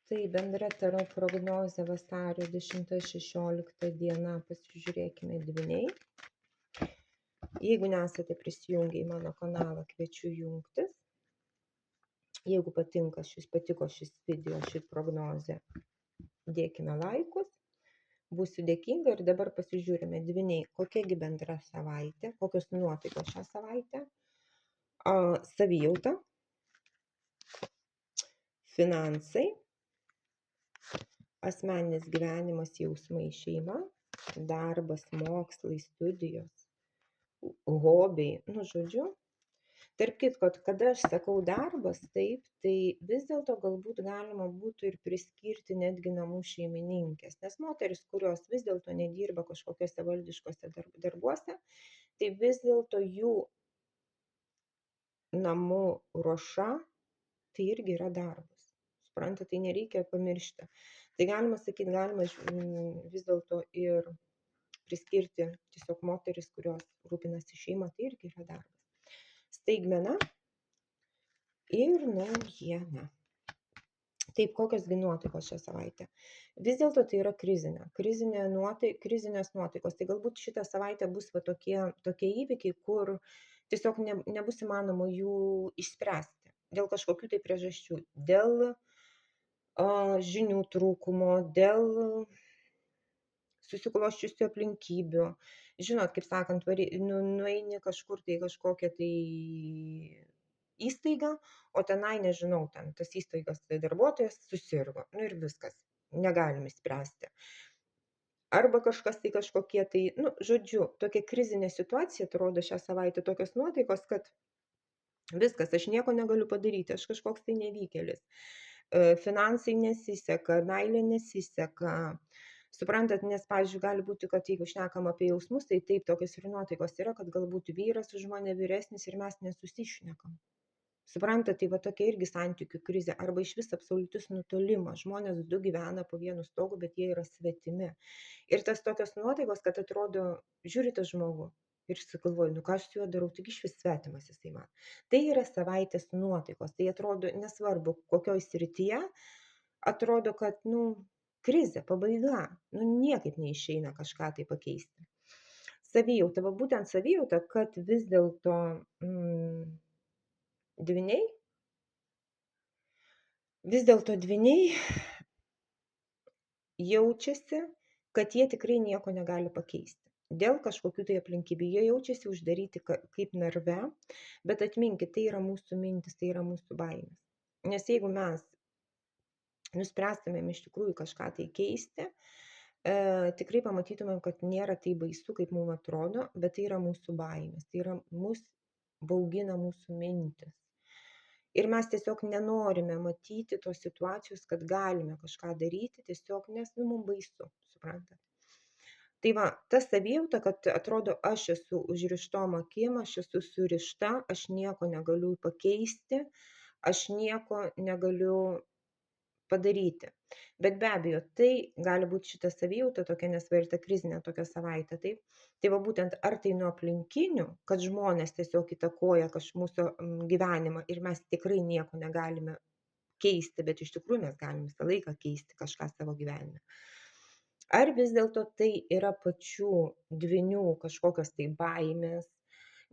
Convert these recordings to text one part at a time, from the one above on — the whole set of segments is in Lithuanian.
Tai bendra taro prognozė vasario 10-16 diena, pasižiūrėkime dvyniai. Jeigu nesate prisijungę į mano kanalą, kviečiu jungtis. Jeigu patiko šis video, ši prognozė, dėkime laikus. Būsiu dėkinga ir dabar pasižiūrime dvyniai, kokiagi bendra savaitė, kokios nuotaikos šią savaitę. Savijauta, finansai, asmeninis gyvenimas, jausmai, šeima, darbas, mokslai, studijos, hobiai, žodžiu. Tarp kitko, kada aš sakau darbas, taip, tai vis dėlto galbūt galima būtų ir priskirti netgi namų šeimininkės, nes moteris, kurios vis dėlto nedirba kažkokiuose valdiškose darbuose, tai vis dėlto jų namų ruoša tai irgi yra darbas. Suprantate, tai nereikia pamiršti. Tai galima sakyti, galima vis dėlto ir priskirti tiesiog moteris, kurios rūpinasi šeima, tai irgi yra darbas. Staigmena ir naujiena. Taip, kokios nuotaikos šią savaitę? Vis dėlto tai yra krizinės nuotaikos. Tai galbūt šitą savaitę bus tokie įvykiai, kur tiesiog nebus įmanoma jų išspręsti dėl kažkokių tai priežasčių, dėl žinių trūkumo, dėl susiklosčiusių aplinkybių. Žinot, kaip sakant, nueini kažkur tai kažkokią tai įstaigą, o tenai, nežinau, tas įstaigas darbuotojas susirgo. Ir viskas. Negalim išspręsti. Arba kažkas tai kažkokie tai, žodžiu, tokia krizinė situacija atrodo šią savaitę, tokios nuotaikos, kad viskas, aš nieko negaliu padaryti, aš kažkoks tai nevykėlis. Finansai nesiseka, meilė nesiseka. Suprantat, nes, pavyzdžiui, gali būti, kad jeigu šnekam apie jausmus, tai taip, tokios ir nuotaikos yra, kad galbūt vyras už mane vyresnis ir mes nesusišnekam. Suprantat, tai va tokia irgi santykių krizė, arba iš vis absoliutus nutolimas. Žmonės du gyvena po vienu stogu, bet jie yra svetimi. Ir tas tokios nuotaikos, kad atrodo, žiūri tą žmogų ir sugalvoju, ką aš su juo darau, tik iš vis svetimas jisai man. Tai yra savaitės nuotaikos, tai atrodo, nesvarbu, kokioj srityje, atrodo, kad, krizė, pabaiga, niekaip neišeina kažką tai pakeisti. Savijauta, būtent savijauta, kad vis dėlto dvyniai jaučiasi, kad jie tikrai nieko negali pakeisti. Dėl kažkokių tai aplinkybių jie jaučiasi uždaryti kaip narve, bet atminkit, tai yra mūsų mintis, tai yra mūsų baimės. Nes jeigu mes nuspręstumėm iš tikrųjų kažką tai keisti, tikrai pamatytumėm, kad nėra tai baisu, kaip mums atrodo, bet tai yra mūsų baimės, tai yra mus baugina mūsų mintis. Ir mes tiesiog nenorime matyti tos situacijos, kad galime kažką daryti, tiesiog nes mums baisu, suprantate. Tai va, ta savijauta, kad atrodo, aš esu užrištom akim, aš esu surišta, aš nieko negaliu pakeisti, aš nieko negaliu padaryti. Bet be abejo, tai gali būti šita savijauta tokia nesvarta krizinė tokia savaitė. Taip? Tai va būtent ar tai nuo aplinkinių, kad žmonės tiesiog įtakoja mūsų gyvenimą ir mes tikrai nieko negalime keisti, bet iš tikrųjų mes galime visą laiką keisti kažką savo gyvenime. Ar vis dėlto tai yra pačių dvynių kažkokios tai baimės,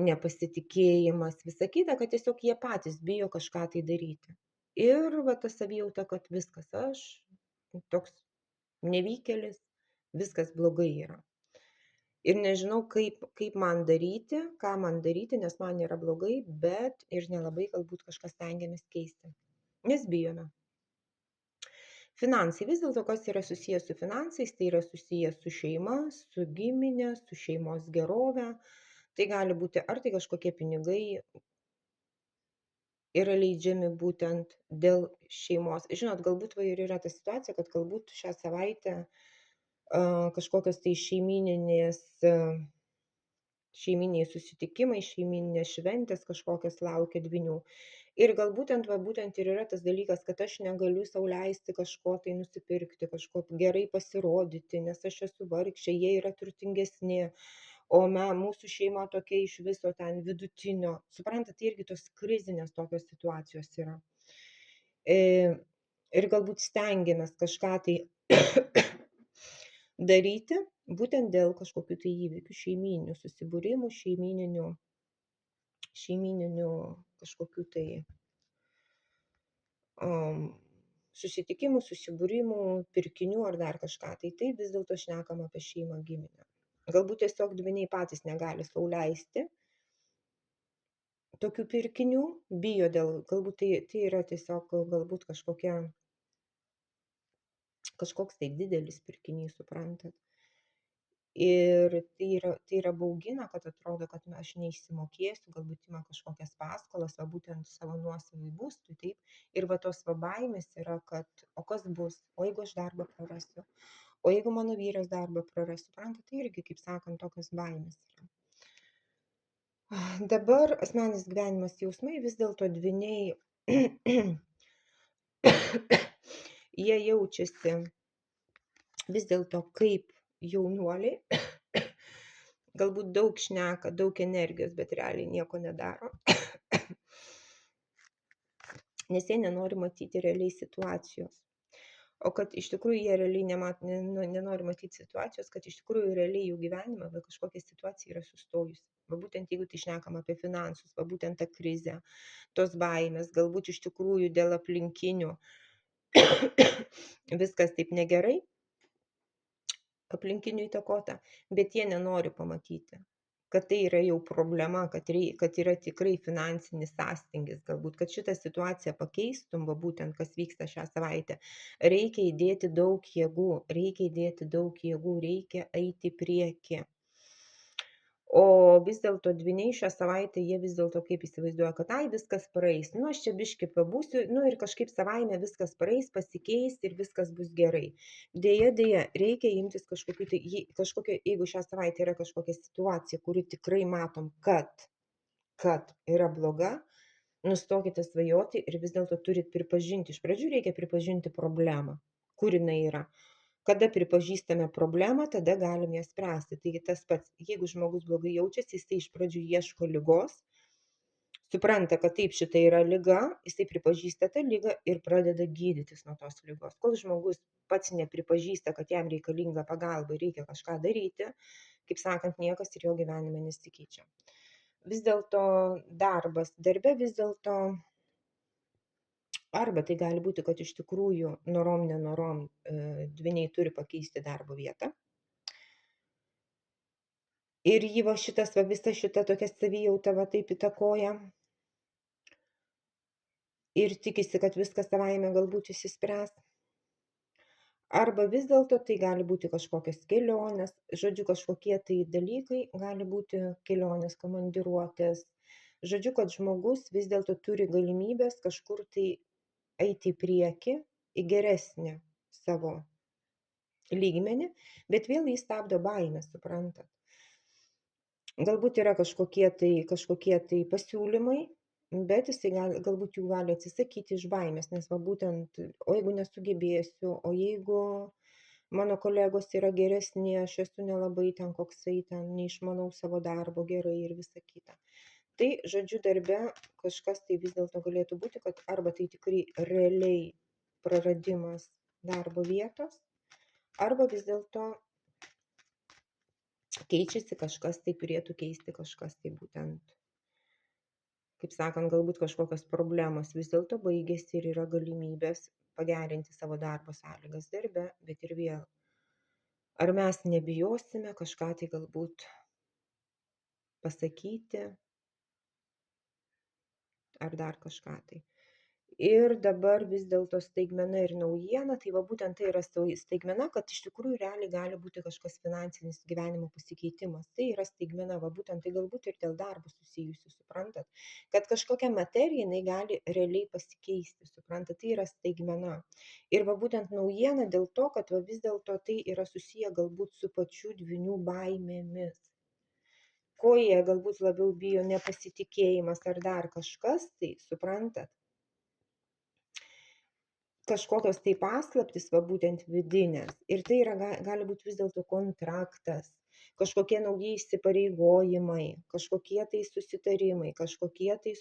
nepasitikėjimas, visa kita, kad tiesiog jie patys bijo kažką tai daryti. Ir va ta savijauta, kad viskas, aš toks nevykėlis, viskas blogai yra. Ir nežinau, kaip man daryti, ką man daryti, nes man yra blogai, bet ir nelabai galbūt kažką stengiamės keisti. Nes bijome. Finansai, vis dėlto, kas yra susijęs su finansais, tai yra susijęs su šeima, su giminė, su šeimos gerove. Tai gali būti ar tai kažkokie pinigai yra leidžiami būtent dėl šeimos. Žinot, galbūt ir yra ta situacija, kad galbūt šią savaitę kažkokios tai šeimyniniai susitikimai, šeimyninės šventės kažkokios laukia dvynių. Ir galbūt būtent ir yra tas dalykas, kad aš negaliu sau leisti kažko tai nusipirkti, kažko gerai pasirodyti, nes aš esu vargšė, jie yra turtingesni. O mūsų šeima tokia iš viso ten vidutinio. Suprantate, tai irgi tos krizinės tokios situacijos yra. ir galbūt stengiamės kažką tai daryti, būtent dėl kažkokių tai įvykių, šeimyninių susibūrimų, šeimyninių kažkokių tai um, susitikimų, susibūrimų, pirkinių ar dar kažką. Tai vis dėlto šnekam apie šeimą, giminę. Galbūt tiesiog dvyniai patys negali sau leisti tokių pirkinių, bijo galbūt tai yra tiesiog galbūt kažkoks tai didelis pirkinys, suprantat. Ir tai yra baugina, kad atrodo, kad aš neišsimokėsiu, galbūt ima kažkokias paskolas, va būtent savo nuosavui būstui, taip. Ir va tos va baimės yra, kad o kas bus, o jeigu aš darbą prarasiu, o jeigu mano vyras darbą praras, suprantat, tai irgi, kaip sakant, tokios baimės yra. Dabar asmeninis gyvenimas, jausmai, vis dėlto dvyniai jie jaučiasi vis dėlto kaip jaunuoliai, galbūt daug šneka, daug energijos, bet realiai nieko nedaro, nes jie nenori matyti realiai situacijos. O kad iš tikrųjų jie realiai nenori matyti situacijos, kad iš tikrųjų realiai jų gyvenime va kažkokia situacija yra sustojusi. Va būtent jeigu tai šnekam apie finansus, va būtent tą krizę, tos baimės, galbūt iš tikrųjų dėl aplinkinių viskas taip negerai, aplinkinių įtakota, bet jie nenori pamatyti, kad tai yra jau problema, kad yra tikrai finansinis sąstingis, galbūt, kad šitą situaciją pakeistum, va būtent kas vyksta šią savaitę, reikia įdėti daug jėgų, reikia eiti į priekį. O vis dėlto dvyniai šią savaitę jie vis dėlto kaip įsivaizduoja, kad ai viskas praeis, nu aš čia biškį pabūsiu, nu ir kažkaip savaime viskas praeis, pasikeis ir viskas bus gerai. Deja, reikia imtis kažkokių tai, jeigu šią savaitę yra kažkokia situacija, kuri tikrai matom, kad yra bloga, nustokite svajoti ir vis dėlto turit pripažinti. Iš pradžių reikia pripažinti problemą, kur jinai yra. Kada pripažįstame problemą, tada galim ją spręsti. Taigi tas pats, jeigu žmogus blogai jaučiasi, jisai iš pradžių ieško ligos, supranta, kad taip šita yra liga, jisai pripažįsta tą ligą ir pradeda gydytis nuo tos ligos. Kol žmogus pats nepripažįsta, kad jam reikalinga pagalba ir reikia kažką daryti, kaip sakant, niekas ir jo gyvenime nesikeičia. Vis dėlto darbe vis dėlto arba tai gali būti, kad iš tikrųjų nenorom dvyniai turi pakeisti darbo vietą. Ir jį visa šita tokia savijauta va taip įtakoja. Ir tikisi, kad viskas savaime galbūt išsispręs. Arba vis dėlto tai gali būti kažkokios kelionės, žodžiu, kažkokie tai dalykai, gali būti kelionės, komandiruotės. Žodžiu, kad žmogus vis dėlto turi galimybės kažkur tai eiti į priekį, į geresnį savo lygmenį, bet vėl jį stabdo baimė, suprantat. Galbūt yra kažkokie tai pasiūlymai, bet jisai galbūt jų gali atsisakyti iš baimės, nes va būtent, o jeigu nesugebėsiu, o jeigu mano kolegos yra geresni, aš esu nelabai ten koksai, ten neišmanau savo darbo gerai ir visa kita. Tai, žodžiu, darbe kažkas tai vis dėlto galėtų būti, kad arba tai tikrai realiai praradimas darbo vietos, arba vis dėlto keičiasi kažkas, tai turėtų keisti kažkas, tai būtent, kaip sakant, galbūt kažkokios problemos vis dėlto baigėsi ir yra galimybės pagerinti savo darbo sąlygas darbe, bet ir vėl, ar mes nebijosime kažką tai galbūt pasakyti, ar dar kažką tai. Ir dabar vis dėlto staigmena ir naujiena, tai va būtent tai yra staigmena, kad iš tikrųjų realiai gali būti kažkas finansinis gyvenimo pasikeitimas. Tai yra staigmena, va būtent tai galbūt ir dėl darbo susijusių, suprantat, kad kažkokia materija jinai gali realiai pasikeisti, suprantat, tai yra staigmena. Ir va būtent naujiena dėl to, kad va vis dėlto tai yra susiję galbūt su pačių dvynių baimėmis. Ko jie galbūt labiau bijo, nepasitikėjimas ar dar kažkas, tai suprantat. Kažkokios tai paslaptys, va būtent vidinės. Ir tai yra, gali būti vis dėlto kontraktas, kažkokie nauji įsipareigojimai, kažkokie tai susitarimai, kažkokie tai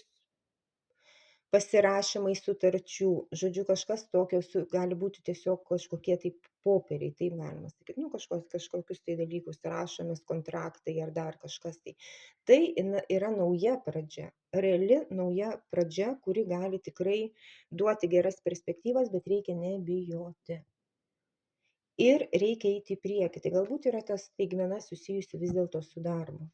pasirašymai sutarčių, žodžiu, kažkas tokio gali būti tiesiog kažkokie tai popieriai, taip galima sakyt, nu, kažkokius tai dalykus rašomės, kontraktai ar dar kažkas tai. Tai yra nauja pradžia, reali nauja pradžia, kuri gali tikrai duoti geras perspektyvas, bet reikia nebijoti. Ir reikia eiti į priekį. Tai galbūt yra ta staigmena susijusi vis dėlto su darbu.